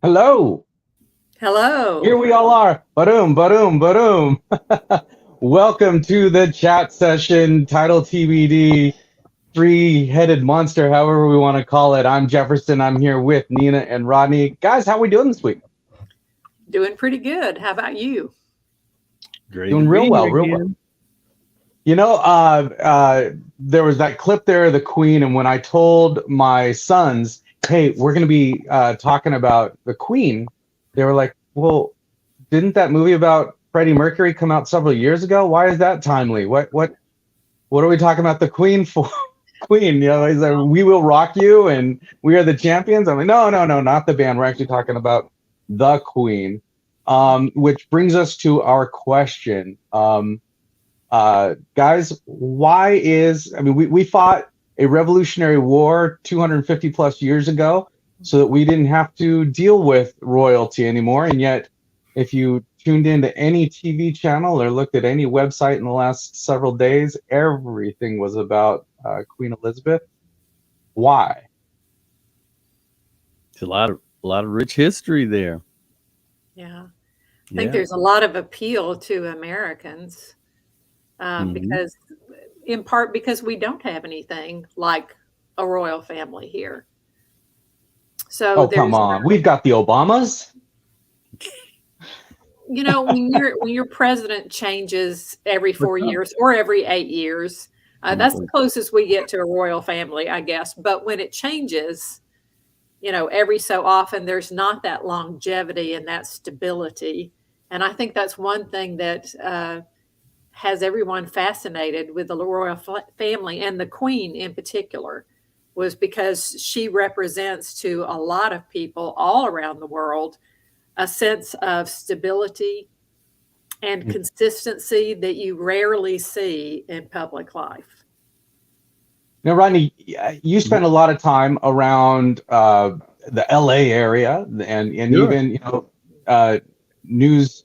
Hello. Here Hello. we all are. Ba-doom, ba-doom, ba-doom. Welcome to the chat session, title TBD, three-headed monster, however we want to call it. I'm Jefferson. I'm here with Nina and Rodney. Guys, how we doing this week? Doing pretty good. How about you? Great to Doing real be well, here real well. again. There was that clip there of the Queen, and when I told my sons, hey, we're going to be talking about the Queen, they were like, well, didn't that movie about Freddie Mercury come out several years ago? Why is that timely? What are we talking about the Queen for? Queen, he's like, we will rock you and we are the champions. I'm like, no, no, no, not the band. We're actually talking about the Queen. Which brings us to our question. Guys, we fought a revolutionary war 250 plus years ago so that we didn't have to deal with royalty anymore. And yet, if you tuned into any TV channel or looked at any website in the last several days, everything was about Queen Elizabeth. Why? It's a lot of rich history there. Yeah. I think Yeah. there's a lot of appeal to Americans hmm because, in part, because we don't have anything like a royal family here. So Oh, come there's, on. We've got the Obamas. when your president changes every What's 4 years or every 8 years, that's the Mhm. closest we get to a royal family, I guess. But when it changes, every so often there's not that longevity and that stability. And I think that's one thing that has everyone fascinated with the royal family and the Queen in particular, was because she represents to a lot of people all around the world a sense of stability and consistency that you rarely see in public life. Now, Rodney, you spend a lot of time around the LA area and Sure. even uh, news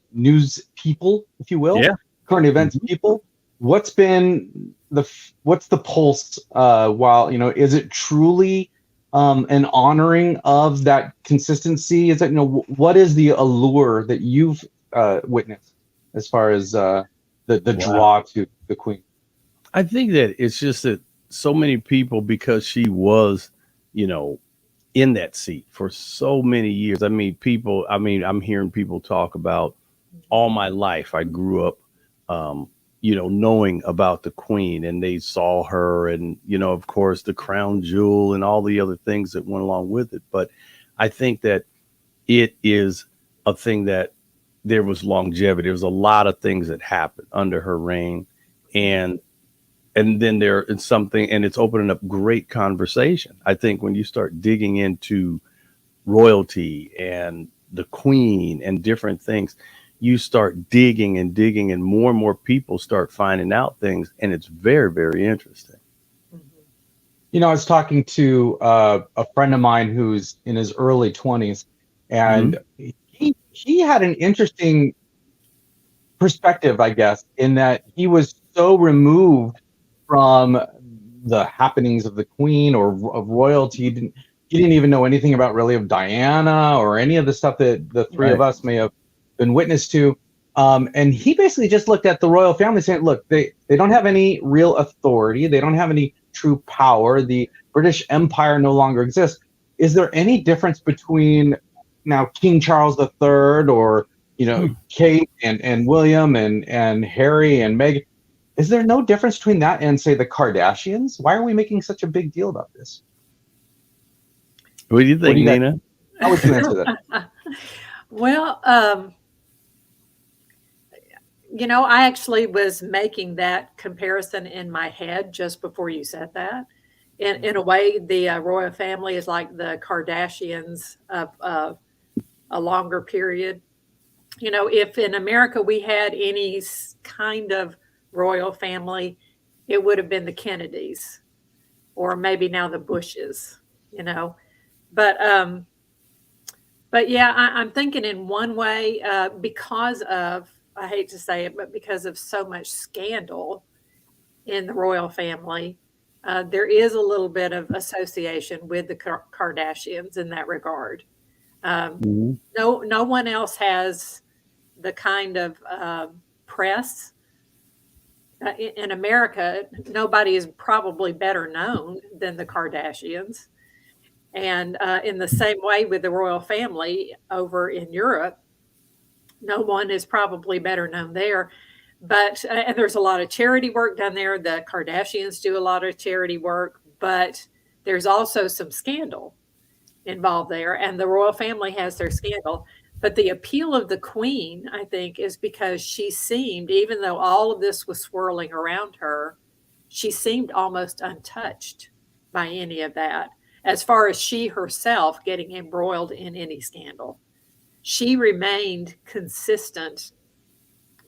people, if you will, Yeah. current events hmm people. What's the pulse? While is it truly an honoring of that consistency? Is it what is the allure that you've witnessed as far as the Wow. draw to the Queen? I think that it's just that so many people, because she was, you know, in that seat for so many years. I'm hearing people talk about all my life. I grew up, um, knowing about the Queen, and they saw her, and of course, the crown jewel and all the other things that went along with it. But I think that it is a thing that there was longevity. There was a lot of things that happened under her reign, and then there is something, and it's opening up great conversation. I think when you start digging into royalty and the Queen and different things, you start digging and digging, and more people start finding out things, and it's very, very interesting. Mhm. I was talking to a friend of mine who's in his early 20s, and hmm he had an interesting perspective, I guess, in that he was so removed from the happenings of the Queen or of royalty. He didn't even know anything about really of Diana or any of the stuff that the three of Right. us may have been witness to. And he basically just looked at the royal family saying, look, they don't have any real authority. They don't have any true power. The British Empire no longer exists. Is there any difference between now King Charles III or Kate and William and Harry and Meghan? Is there no difference between that and say the Kardashians? Why are we making such a big deal about this? What do you What do think, you guys? Nina? How would you answer that? Well, I actually was making that comparison in my head just before you said that. In a way, the royal family is like the Kardashians of a longer period. If in America we had any kind of royal family, it would have been the Kennedys or maybe now the Bushes, you know. But yeah, I'm thinking in one way, because of, I hate to say it, but because of so much scandal in the royal family, there is a little bit of association with the Kardashians in that regard. Mhm. No one else has the kind of press. In America, nobody is probably better known than the Kardashians. And in the same way with the royal family over in Europe, no one is probably better known there. But and there's a lot of charity work done there. The Kardashians do a lot of charity work, but there's also some scandal involved there, and the royal family has their scandal. But the appeal of the queen, I think, is because she seemed, even though all of this was swirling around her, she seemed almost untouched by any of that, as far as she herself getting embroiled in any scandal. She remained consistent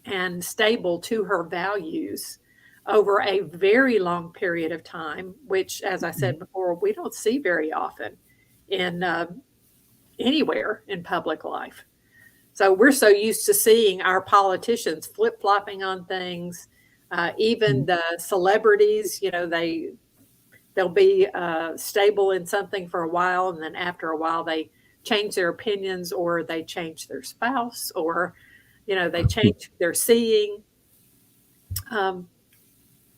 and stable to her values over a very long period of time, which, as I said before, we don't see very often in anywhere in public life. So we're so used to seeing our politicians flip flopping on things. Even the celebrities, they'll be stable in something for a while, and then after a while they change their opinions, or they change their spouse, or they change their seeing. Um,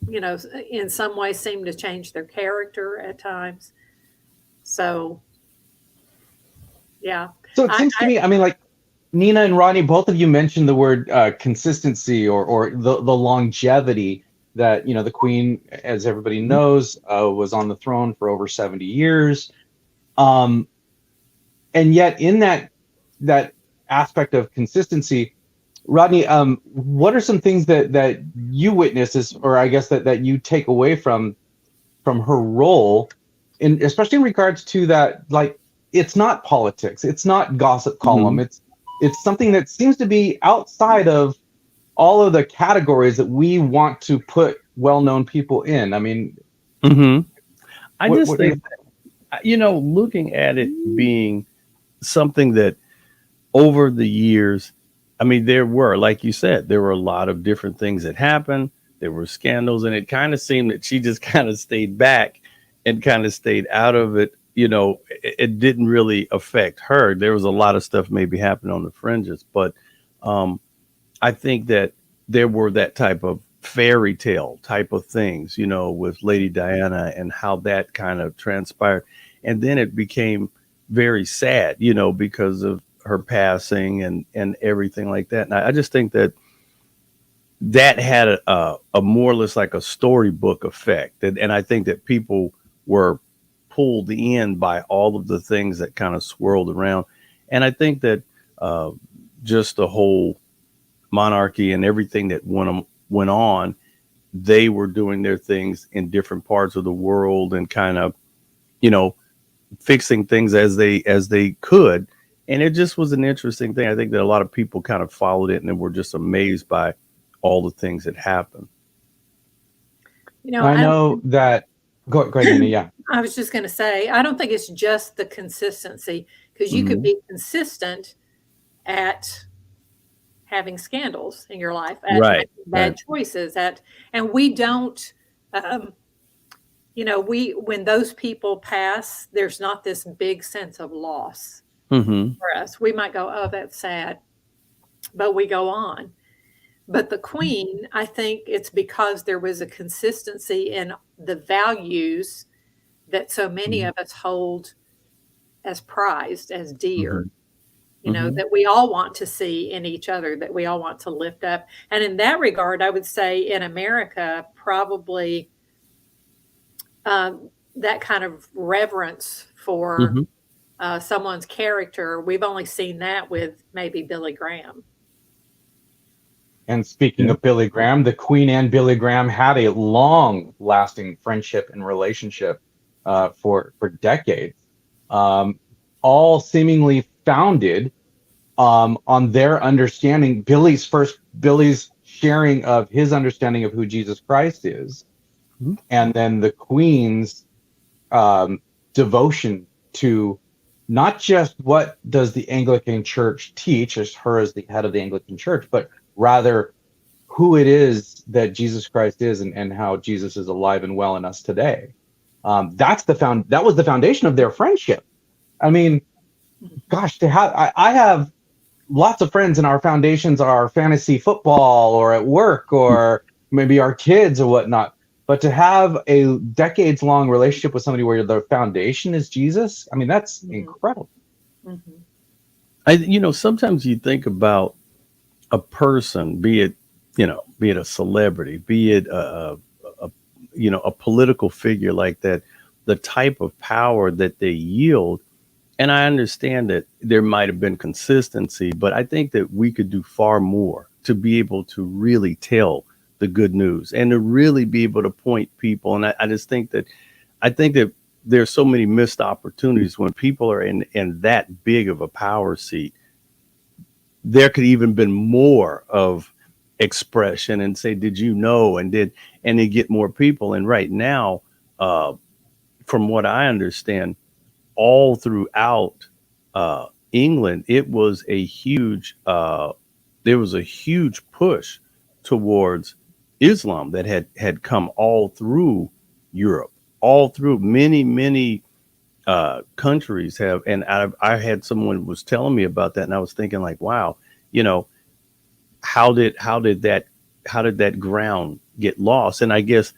in some ways, seem to change their character at times. So, yeah, So it seems to me, I mean, like Nina and Rodney, both of you mentioned the word consistency or the longevity that, the Queen, as everybody knows, was on the throne for over 70 years. And yet in that aspect of consistency, Rodney, what are some things that you witness, or I guess that you take away from her role, especially in regards to that, like, it's not politics, it's not gossip column, it's something that seems to be outside of all of the categories that we want to put well-known people in. I mean, I just think, looking at it being something that over the years, I mean, like you said, there were a lot of different things that happened. There were scandals, and it kind of seemed that she just kind of stayed back and kind of stayed out of it. It didn't really affect her. There was a lot of stuff maybe happening on the fringes, but I think that there were that type of fairy tale type of things, with Lady Diana and how that kind of transpired. And then it became very sad, because of her passing and everything like that. And I just think that had a more or less like a storybook effect. And I think that people were pulled in by all of the things that kind of swirled around. And I think that just the whole monarchy and everything that went on, they were doing their things in different parts of the world and kind of, fixing things as they could. And it just was an interesting thing. I think that a lot of people kind of followed it and were just amazed by all the things that happened. I know that. Go ahead, Nina. Yeah. I was just going to say, I don't think it's just the consistency, because you could be consistent at having scandals in your life, at making bad choices, and we don't, when those people pass, there's not this big sense of loss for us. We might go, oh, that's sad, but we go on. But the Queen, I think it's because there was a consistency in the values that so many of us hold as prized, as dear, that we all want to see in each other, that we all want to lift up. And in that regard, I would say in America, probably that kind of reverence for someone's character, we've only seen that with maybe Billy Graham. And speaking of Billy Graham, the Queen and Billy Graham had a long-lasting friendship and relationship for decades, all seemingly founded on their understanding. Billy's sharing of his understanding of who Jesus Christ is, and then the Queen's devotion to not just what does the Anglican Church teach, as her as the head of the Anglican Church, but rather who it is that Jesus Christ is, and how Jesus is alive and well in us today. That was the foundation of their friendship. I mean, gosh, to have I have lots of friends, and our foundations are fantasy football or at work or maybe our kids or whatnot. But to have a decades long relationship with somebody where the foundation is Jesus, I mean, that's incredible. Sometimes you think about a person, be it a celebrity, be it a political figure like that, the type of power that they yield. And I understand that there might have been consistency, but I think that we could do far more to be able to really tell the good news and to really be able to point people. And I just think that there's so many missed opportunities when people are in that big of a power seat. There could even been more of expression and say, did you know? And they get more people. And right now, from what I understand, all throughout England, it was a huge there was a huge push towards Islam that had come all through Europe, all through many countries have. And I had someone was telling me about that, and I was thinking like, wow, how did that ground get lost? And I guess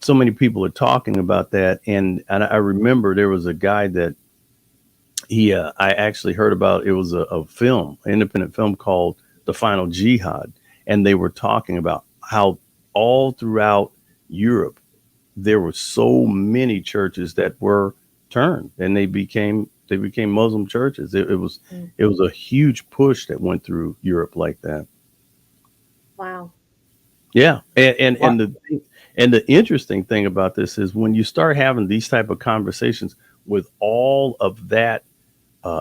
so many people are talking about that. And I remember there was a guy that I actually heard about. It was a film, an independent film called The Final Jihad. And they were talking about how all throughout Europe, there were so many churches that were turned and they became Muslim churches. It was a huge push that went through Europe like that. Wow. Yeah. And the interesting thing about this is when you start having these type of conversations with all of that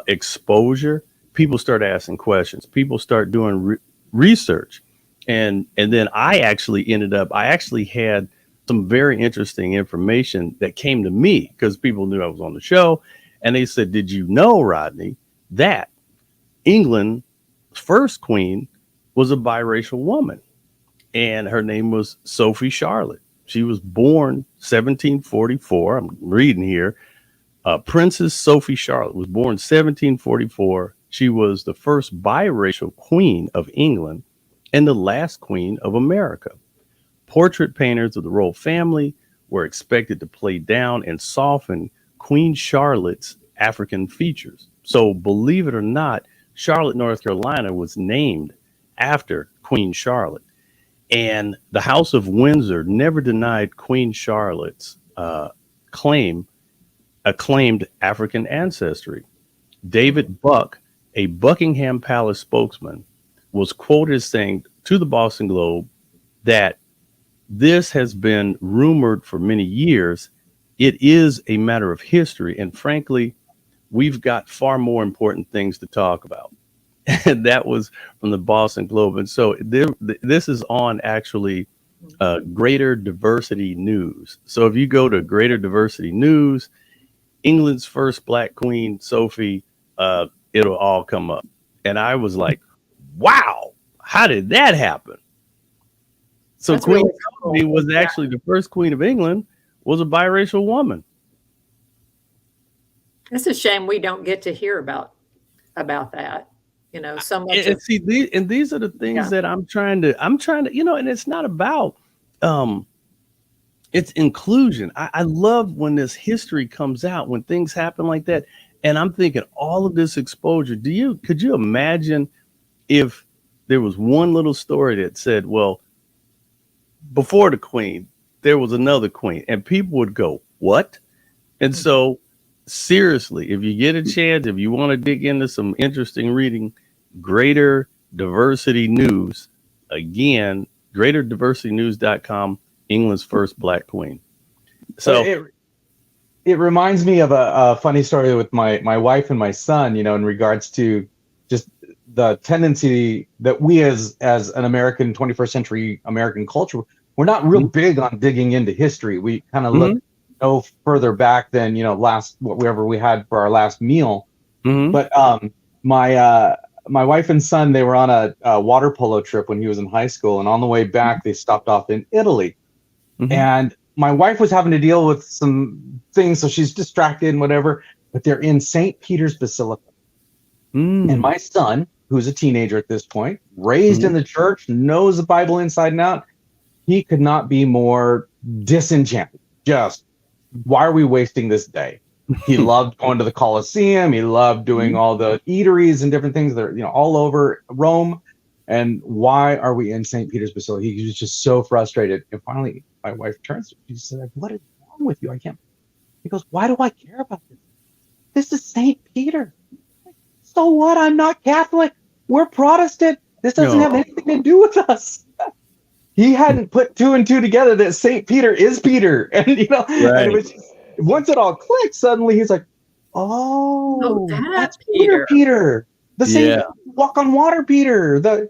exposure, people start asking questions. People start doing research. And then I actually had some very interesting information that came to me because people knew I was on the show. And they said, did you know, Rodney, that England's first queen was a biracial woman? And her name was Sophie Charlotte. She was born 1744. I'm reading here. Princess Sophie Charlotte was born 1744. She was the first biracial queen of England and the last queen of America. Portrait painters of the royal family were expected to play down and soften Queen Charlotte's African features. So believe it or not, Charlotte, North Carolina was named after Queen Charlotte. And the House of Windsor never denied Queen Charlotte's acclaimed African ancestry. David Buck, a Buckingham Palace spokesman, was quoted as saying to the Boston Globe that this has been rumored for many years. It is a matter of history. And frankly, we've got far more important things to talk about. And that was from the Boston Globe. And so this is on actually Greater Diversity News. So if you go to Greater Diversity News, England's first Black queen, Sophie, it'll all come up. And I was like, wow, how did that happen? So that's Queen Sophie was actually the first queen of England, was a biracial woman. It's a shame we don't get to hear about that. So much. And these are the things that I'm trying to, and it's not about, it's inclusion. I love when this history comes out, when things happen like that. And I'm thinking all of this exposure, could you imagine if there was one little story that said, well, before the queen, there was another queen, and people would go, what? And so seriously, if you get a chance, if you want to dig into some interesting reading, Greater Diversity News, again, greaterdiversitynews.com, England's first Black queen. So it reminds me of a funny story with my wife and my son, in regards to just the tendency that we as an American 21st century American culture, we're not real big on digging into history. We kind of look no further back than, whatever we had for our last meal. But my wife and son, they were on a water polo trip when he was in high school. And on the way back, they stopped off in Italy. And my wife was having to deal with some things, so she's distracted and whatever. But they're in St. Peter's Basilica. And my son, who's a teenager at this point, raised in the church, knows the Bible inside and out, he could not be more disenchanted. Just, why are we wasting this day? He loved going to the Colosseum. He loved doing all the eateries and different things that are, all over Rome. And why are we in St. Peter's Basilica? He was just so frustrated. And finally, my wife turns to him. She said, "What is wrong with you? I can't." He goes, "Why do I care about this? This is St. Peter. So what? I'm not Catholic. We're Protestant. This doesn't have anything to do with us." He hadn't put two and two together that St. Peter is Peter. And, and it was just, once it all clicked, suddenly he's like, oh, that's Peter. The same walk on water Peter. And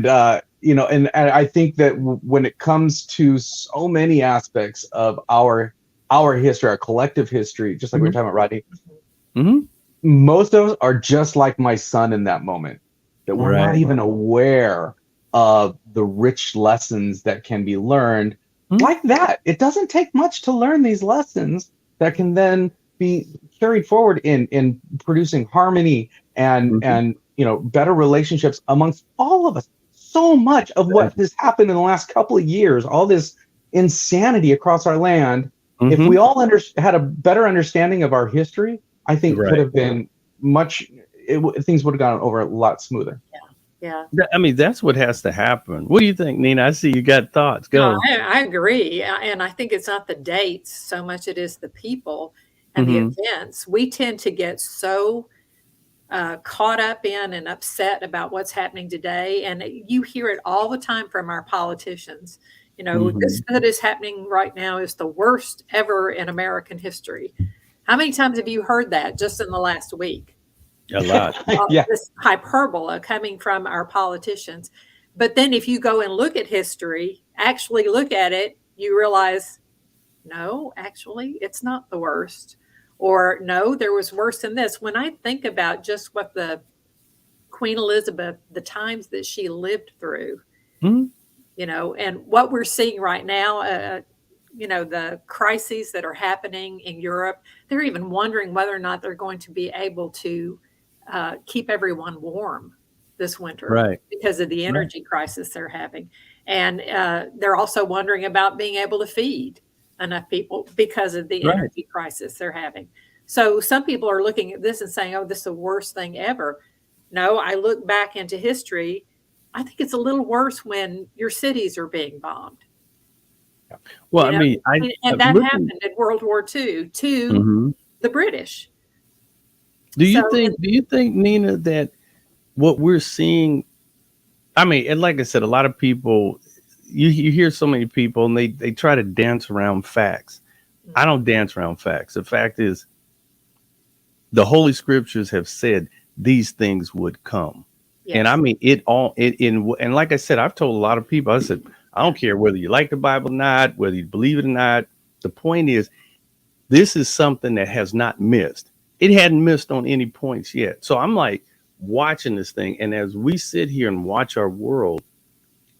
I think that when it comes to so many aspects of our history, our collective history, just like we were talking about, Rodney, most of us are just like my son in that moment, that we're not even aware of the rich lessons that can be learned like that. It doesn't take much to learn these lessons that can then be carried forward in producing harmony and better relationships amongst all of us. So much of what has happened in the last couple of years, all this insanity across our land, if we all had a better understanding of our history, I think could have been things would have gone over a lot smoother. Yeah. I mean, that's what has to happen. What do you think, Nina? I see you got thoughts. Go. No, I agree. And I think it's not the dates so much, it is the people and the events. We tend to get so caught up in and upset about what's happening today. And you hear it all the time from our politicians. This that is happening right now is the worst ever in American history. How many times have you heard that just in the last week? A lot. This hyperbola coming from our politicians. But then if you go and look at history, actually look at it, you realize, no, actually, it's not the worst. Or no, there was worse than this. When I think about just what the Queen Elizabeth, the times that she lived through, and what we're seeing right now, the crises that are happening in Europe, they're even wondering whether or not they're going to be able to keep everyone warm this winter because of the energy crisis they're having. And they're also wondering about being able to feed enough people because of the energy crisis they're having. So some people are looking at this and saying, oh, this is the worst thing ever. No, I look back into history. I think it's a little worse when your cities are being bombed. Well, and that happened in World War II to the British. Do you think, Nina, that what we're seeing, and like I said, a lot of people, you hear so many people and they try to dance around facts. I don't dance around facts. The fact is, the Holy Scriptures have said these things would come. Yes. And and like I said, I've told a lot of people, I said, I don't care whether you like the Bible or not, whether you believe it or not. The point is, this is something that has not missed. It hadn't missed on any points yet. So I'm like watching this thing. And as we sit here and watch our world,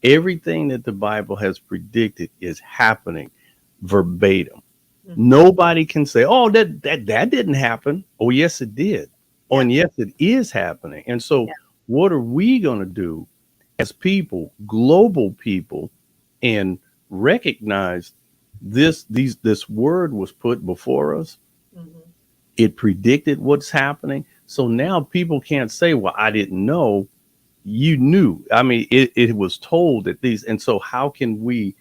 everything that the Bible has predicted is happening verbatim. Nobody can say, oh, that didn't happen. Oh, yes, it did. Oh, and yes, it is happening. And so what are we going to do as people, global people, and recognize this word was put before us? It predicted what's happening. So now people can't say, well, I didn't know. You knew. It was told that these. And so how can we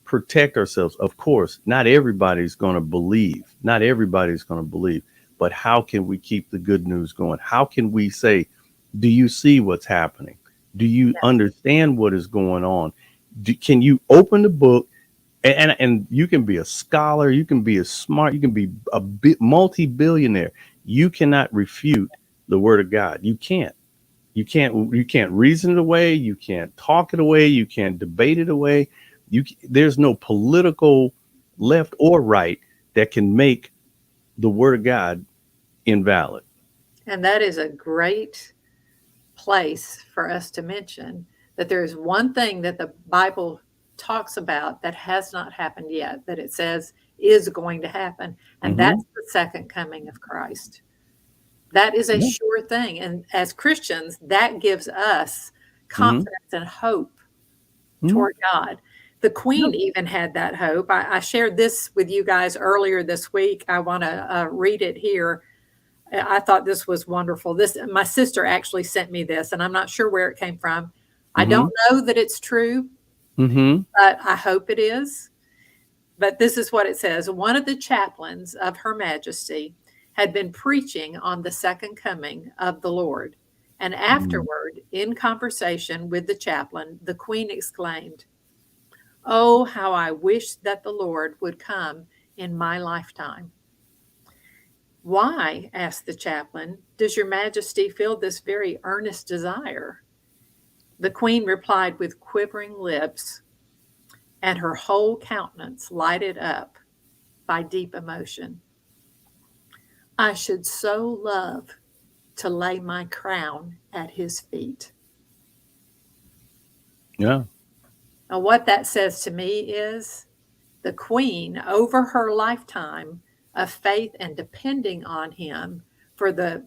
protect ourselves? Of course, not everybody's going to believe. But how can we keep the good news going? How can we say, do you see what's happening? Do you understand what is going on? Can you open the book? And you can be a scholar, you can be smart, you can be a multi-billionaire. You cannot refute the word of God. You can't reason it away. You can't talk it away. You can't debate it away. There's no political left or right that can make the word of God invalid. And that is a great place for us to mention that there is one thing that the Bible talks about that has not happened yet, that it says is going to happen. And Mhm. that's the second coming of Christ. That is a Yeah. sure thing. And as Christians, that gives us Mhm. confidence and hope Mhm. toward God. The Yeah. Queen even had that hope. I shared this with you guys earlier this week. I want to read it here. I thought this was wonderful. This my sister actually sent me this, and I'm not sure where it came from. I don't Mhm. know that it's true, Mhm. but I hope it is. But this is what it says. One of the chaplains of Her Majesty had been preaching on the second coming of the Lord. And Mhm. afterward, in conversation with the chaplain, the Queen exclaimed, "Oh, how I wish that the Lord would come in my lifetime." "Why," asked the chaplain, "does your Majesty feel this very earnest desire?" The Queen replied with quivering lips, and her whole countenance lighted up by deep emotion. "I should so love to lay my crown at his feet." Yeah. Now, what that says to me is the Queen, over her lifetime of faith and depending on him for the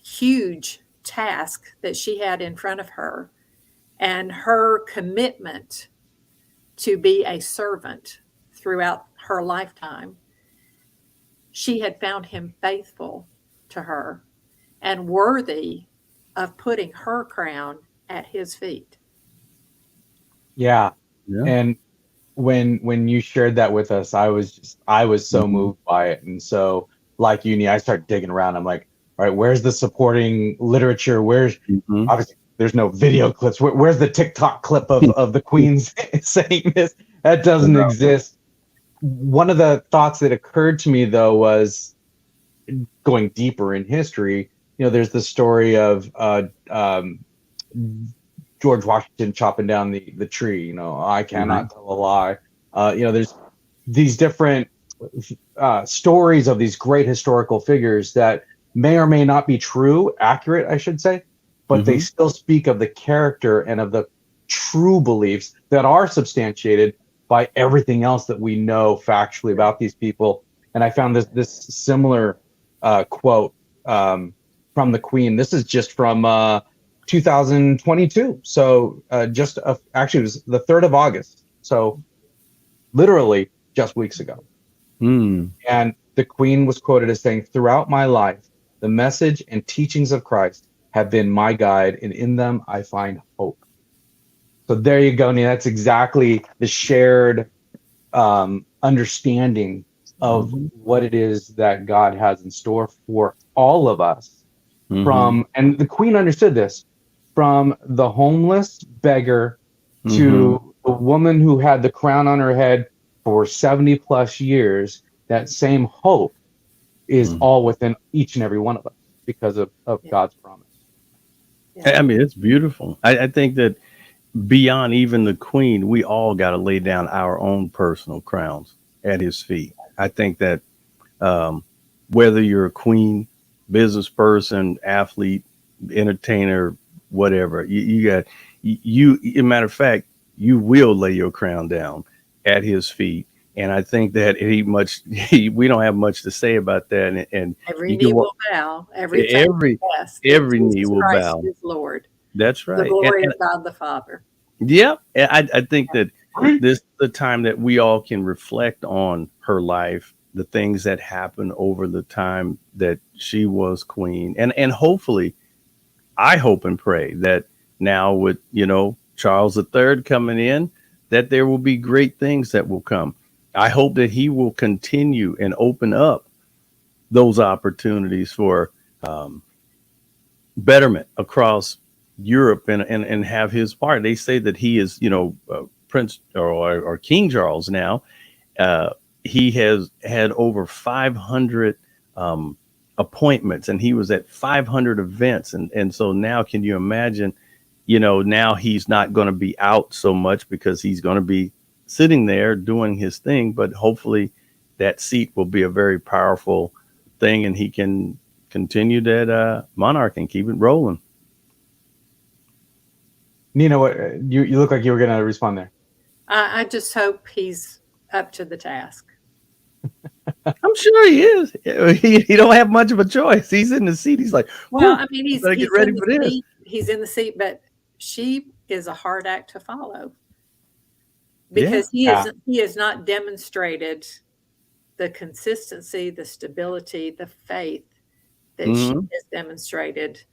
huge task that she had in front of her, and her commitment to be a servant throughout her lifetime, she had found him faithful to her and worthy of putting her crown at his feet. Yeah. Yeah. And when you shared that with us, I was so Mhm. moved by it. And so like uni, I start digging around. I'm like, all right, where's the supporting literature? Where's Mhm. obviously there's no video clips. Where's the TikTok clip of the Queen's saying this? That doesn't exist. One of the thoughts that occurred to me though was going deeper in history. You know, there's the story of George Washington chopping down the tree. You know, I Mhm. cannot tell a lie. You know, there's these different stories of these great historical figures that may or may not be true, accurate, I should say, but they Mhm. still speak of the character and of the true beliefs that are substantiated by everything else that we know factually about these people. And I found this similar quote from the Queen. This is just from 2022. So actually, it was the 3rd of August. So literally just weeks ago. Mm. And the Queen was quoted as saying, "Throughout my life, the message and teachings of Christ have been my guide, and in them I find hope." So there you go, Nia. That's exactly the shared understanding of Mhm. what it is that God has in store for all of us. Mhm. And the Queen understood this, from the homeless beggar Mhm. to the woman who had the crown on her head for 70 plus years. That same hope is Mhm. all within each and every one of us because of Yeah, God's promise. yeah, I mean, it's beautiful. I think that beyond even the Queen, we all got to lay down our own personal crowns at his feet. I think that um, whether you're a queen, business person, athlete, entertainer, whatever, you got you. As a matter of fact, you will lay your crown down at his feet. And I think that we don't have much to say about that. And every you can knee walk will bow, every tongue every confess that every knee Jesus will Christ bow. is Lord, That's the right. glory And of God the Father. yeah, and I think that this is the time that we all can reflect on her life, the things that happened over the time that she was queen, and hopefully, I hope and pray that now with Charles III coming in, that there will be great things that will come. I hope that he will continue and open up those opportunities for um, betterment across Europe and have his part. They say that he is, Prince or King Charles now. Uh, he has had over 500 um, appointments, and he was at 500 events, and so now, can you imagine? Now he's not going to be out so much because he's going to be sitting there doing his thing, but hopefully that seat will be a very powerful thing, and he can continue that monarch and keep it rolling. Nina, what you look like you were gonna respond there. I just hope he's up to the task. I'm sure he is. He don't have much of a choice. He's in the seat. He's like, Well, I mean, better get ready for this. He's in the seat, but she is a hard act to follow because he has not demonstrated the consistency, the stability, the faith that she has demonstrated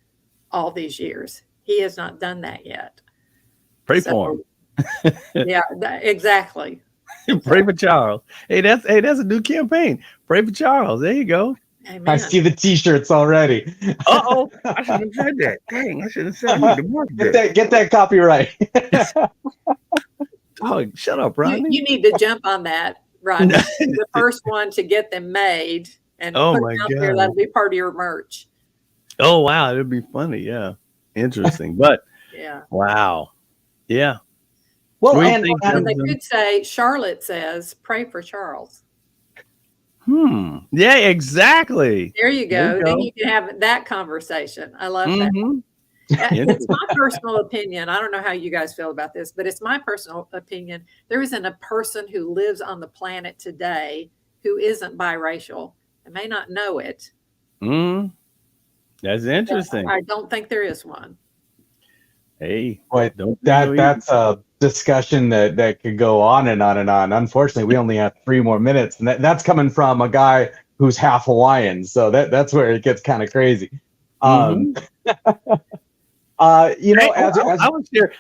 all these years. He has not done that yet. Pray for him. Yeah, exactly. Pray for Charles. Hey, that's a new campaign. Pray for Charles. There you go. Amen. I see the T-shirts already. Uh-oh. I should have said that. Dang, I should have said that. Get that copyright. Oh, shut up, Rodney. You need to jump on that, Rodney. The first one to get them made and put them out there. That'll be part of your merch. Oh, wow. It'd be funny. Yeah. Interesting. But yeah. Wow. Yeah. Well, and they could say, Charlotte says, pray for Charles. Yeah, exactly. There you go. Then you can have that conversation. I love that. It's my personal opinion. I don't know how you guys feel about this, but it's my personal opinion. There isn't a person who lives on the planet today who isn't biracial. I may not know it. That's interesting. I don't think there is one. Hey, that's a discussion that could go on and on and on. Unfortunately, we only have 3 more minutes, and that's coming from a guy who's half Hawaiian, so that's where it gets kind of crazy. You know,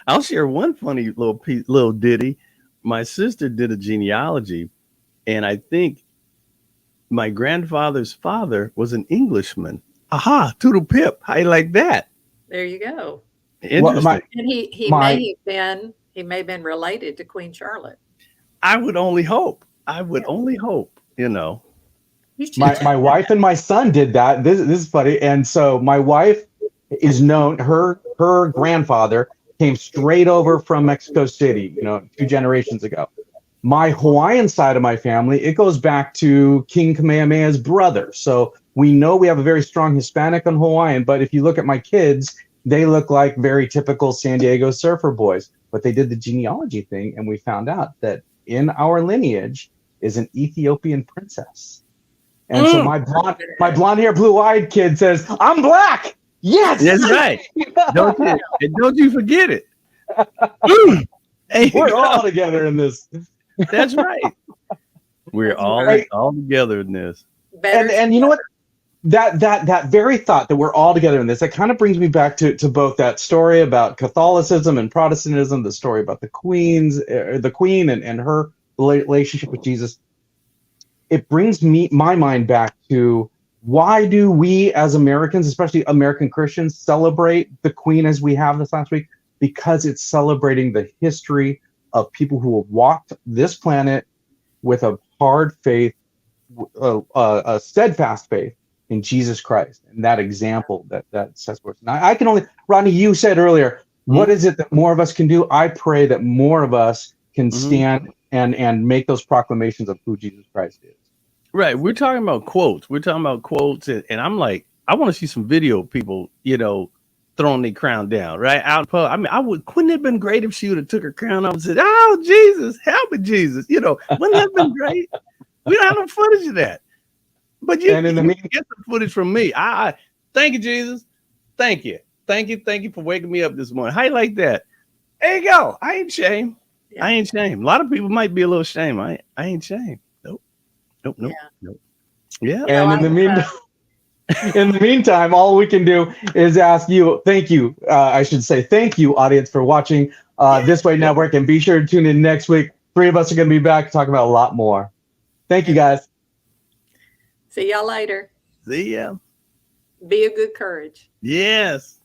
I'll share one funny little ditty. My sister did a genealogy, and I think my grandfather's father was an Englishman. Aha, toodle pip. How you like that? There you go. Interesting. And he may have been related to Queen Charlotte. I would only hope. You know. My wife and my son did that. This is funny. And so my wife is known. Her grandfather came straight over from Mexico City. 2 generations ago. My Hawaiian side of my family, it goes back to King Kamehameha's brother. So we know we have a very strong Hispanic and Hawaiian. But if you look at my kids, they look like very typical San Diego surfer boys. But they did the genealogy thing, and we found out that in our lineage is an Ethiopian princess. And so my blonde hair, blue-eyed kid says, "I'm black." Yes, that's right. Don't you forget it. We're all together in this. That's right. We're all together in this. And you know what? That very thought that we're all together in this, that kind of brings me back to both that story about Catholicism and Protestantism, the story about the queen and her relationship with Jesus. It brings my mind back to, why do we as Americans, especially American Christians, celebrate the Queen as we have this last week? Because it's celebrating the history of people who have walked this planet with a hard faith, a steadfast faith in Jesus Christ, and that example that sets forth. Now, I can only, Rodney, you said earlier, what is it that more of us can do? I pray that more of us can stand and make those proclamations of who Jesus Christ is. Right. We're talking about quotes. And I'm like, I want to see some video of people, throwing their crown down, right? I mean, wouldn't it have been great if she would have took her crown off and said, "Oh, Jesus, help me, Jesus." Wouldn't that have been great? We don't have no footage of that. But you get the footage from me. I thank you, Jesus. Thank you for waking me up this morning. How you like that? There you go. I ain't ashamed. Yeah. I ain't ashamed. A lot of people might be a little ashamed. I ain't ashamed. Nope. Yeah. And in the meantime, all we can do is ask you. Thank you. I should say thank you, audience, for watching This Way Network, and be sure to tune in next week. 3 of us are going to be back talking about a lot more. Thank you, guys. See y'all later. See ya. Be of good courage. Yes.